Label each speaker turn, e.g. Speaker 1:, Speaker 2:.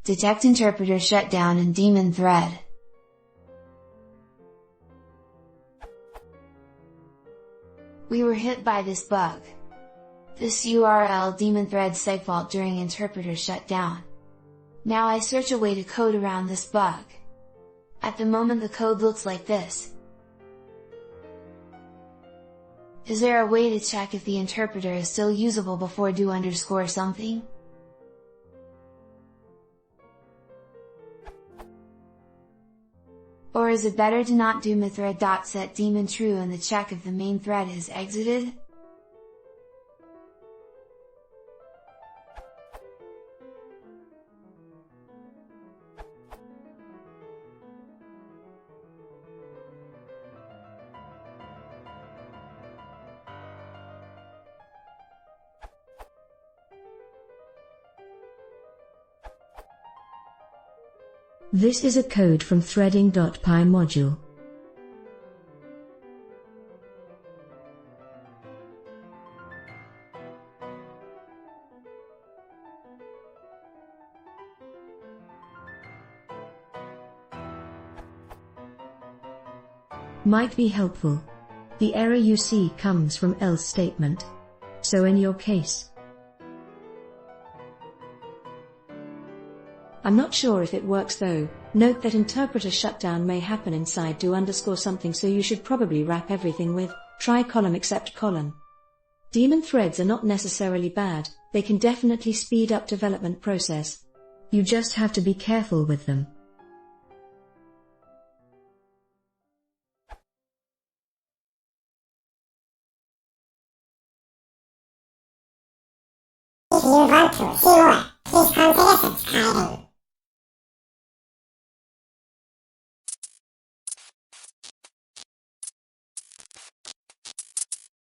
Speaker 1: Detect interpreter shutdown and daemon thread. We were hit by this bug. This URL daemon thread segfault during interpreter shutdown. Now I search a way to code around this bug. At the moment the code looks like this. Is there a way to check if the interpreter is still usable before do _ something? Or is it better to not do mythread.set daemon true and the check if the main thread has exited?
Speaker 2: This is a code from threading.py module. Might be helpful. The error you see comes from else statement. So in your case, I'm not sure if it works though. Note that interpreter shutdown may happen inside do _ something, so you should probably wrap everything with try column except colon. Daemon threads are not necessarily bad, they can definitely speed up development process. You just have to be careful with them.
Speaker 3: If you want to see more, please consider subscribing.